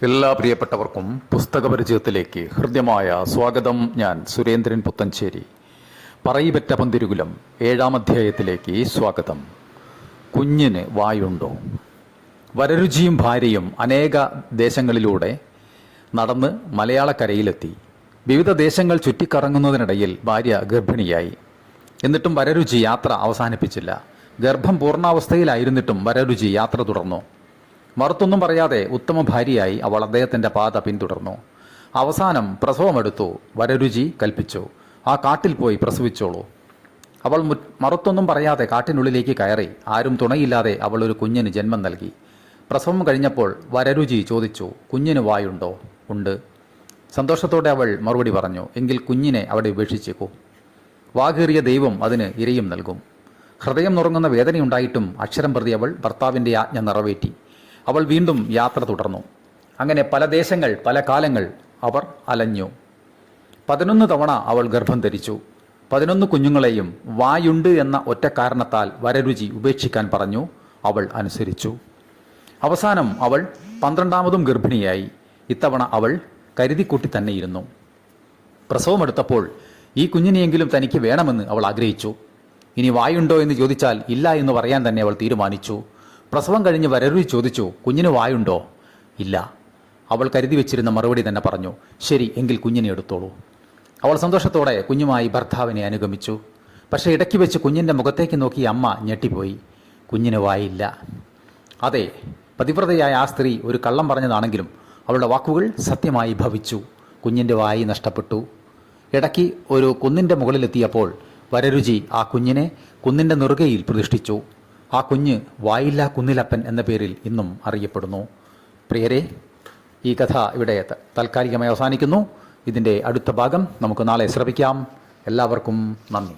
എല്ലാ പ്രിയപ്പെട്ടവർക്കും പുസ്തകപരിചയത്തിലേക്ക് ഹൃദ്യമായ സ്വാഗതം. ഞാൻ സുരേന്ദ്രൻ പുത്തഞ്ചേരി. പറയിപെറ്റ പന്തിരുകുലം 7-ാം അധ്യായത്തിലേക്ക് സ്വാഗതം. കുഞ്ഞിന് വായുണ്ടോ? വരരുചിയും ഭാര്യയും അനേക ദേശങ്ങളിലൂടെ നടന്ന് മലയാളക്കരയിലെത്തി. വിവിധ ദേശങ്ങൾ ചുറ്റിക്കറങ്ങുന്നതിനിടയിൽ ഭാര്യ ഗർഭിണിയായി. എന്നിട്ടും വരരുചി യാത്ര അവസാനിപ്പിച്ചില്ല. ഗർഭം പൂർണ്ണാവസ്ഥയിലായിരുന്നിട്ടും വരരുചി യാത്ര തുടർന്നു. മറുത്തൊന്നും പറയാതെ ഉത്തമ ഭാര്യയായി അവൾ അദ്ദേഹത്തിൻ്റെ പാത പിന്തുടർന്നു. അവസാനം പ്രസവമെടുത്തു. വരരുചി കൽപ്പിച്ചു, ആ കാട്ടിൽ പോയി പ്രസവിച്ചോളൂ. അവൾ മറുത്തൊന്നും പറയാതെ കാട്ടിനുള്ളിലേക്ക് കയറി. ആരും തുണയില്ലാതെ അവൾ ഒരു കുഞ്ഞിന് ജന്മം നൽകി. പ്രസവം കഴിഞ്ഞപ്പോൾ വരരുചി ചോദിച്ചു, കുഞ്ഞിന് വായുണ്ടോ? ഉണ്ട്. സന്തോഷത്തോടെ അവൾ മറുപടി പറഞ്ഞു, എങ്കിൽ കുഞ്ഞിനെ അവിടെ ഉപേക്ഷിച്ചേക്കൂ. വാകേറിയ ദൈവം അതിന് ഇരയും നൽകും. ഹൃദയം നുറങ്ങുന്ന വേദനയുണ്ടായിട്ടും അക്ഷരം പ്രതി അവൾ ഭർത്താവിൻ്റെ ആജ്ഞ നിറവേറ്റി. അവൾ വീണ്ടും യാത്ര തുടർന്നു. അങ്ങനെ പല ദേശങ്ങൾ, പല കാലങ്ങൾ അവർ അലഞ്ഞു. 11 തവണ അവൾ ഗർഭം ധരിച്ചു. 11 കുഞ്ഞുങ്ങളെയും വായുണ്ട് എന്ന ഒറ്റ കാരണത്താൽ വരരുചി ഉപേക്ഷിക്കാൻ പറഞ്ഞു. അവൾ അനുസരിച്ചു. അവസാനം അവൾ 12ാമതും ഗർഭിണിയായി. ഇത്തവണ അവൾ കരുതിക്കൂട്ടി തന്നെയിരുന്നു. പ്രസവമെടുത്തപ്പോൾ ഈ കുഞ്ഞിനെയെങ്കിലും തനിക്ക് വേണമെന്ന് അവൾ ആഗ്രഹിച്ചു. ഇനി വായുണ്ടോ എന്ന് ചോദിച്ചാൽ ഇല്ല എന്ന് പറയാൻ തന്നെ അവൾ തീരുമാനിച്ചു. പ്രസവം കഴിഞ്ഞ് വരരുചി ചോദിച്ചു, കുഞ്ഞിന് വായുണ്ടോ? ഇല്ല. അവൾ കരുതി വെച്ചിരുന്ന മറുപടി തന്നെ പറഞ്ഞു, ശരി, എങ്കിൽ കുഞ്ഞിനെ എടുത്തോളൂ. അവൾ സന്തോഷത്തോടെ കുഞ്ഞുമായി ഭർത്താവിനെ അനുഗമിച്ചു. പക്ഷേ ഇടയ്ക്ക് വെച്ച് കുഞ്ഞിൻ്റെ മുഖത്തേക്ക് നോക്കി അമ്മ ഞെട്ടിപ്പോയി. കുഞ്ഞിന് വായില്ല. അതെ, പതിവ്രതയായ ആ സ്ത്രീ ഒരു കള്ളം പറഞ്ഞതാണെങ്കിലും അവളുടെ വാക്കുകൾ സത്യമായി ഭവിച്ചു. കുഞ്ഞിൻ്റെ വായി നഷ്ടപ്പെട്ടു. ഇടയ്ക്ക് ഒരു കുന്നിൻ്റെ മുകളിലെത്തിയപ്പോൾ വരരുചി ആ കുഞ്ഞിനെ കുന്നിൻ്റെ നെറുകയിൽ പ്രതിഷ്ഠിച്ചു. ആ കുഞ്ഞ് വായില്ലാ കുന്നിലപ്പൻ എന്ന പേരിൽ ഇന്നും അറിയപ്പെടുന്നു. പ്രിയരെ, ഈ കഥ ഇവിടെ താൽക്കാലികമായി അവസാനിക്കുന്നു. ഇതിൻ്റെ അടുത്ത ഭാഗം നമുക്ക് നാളെ ശ്രമിക്കാം. എല്ലാവർക്കും നന്ദി.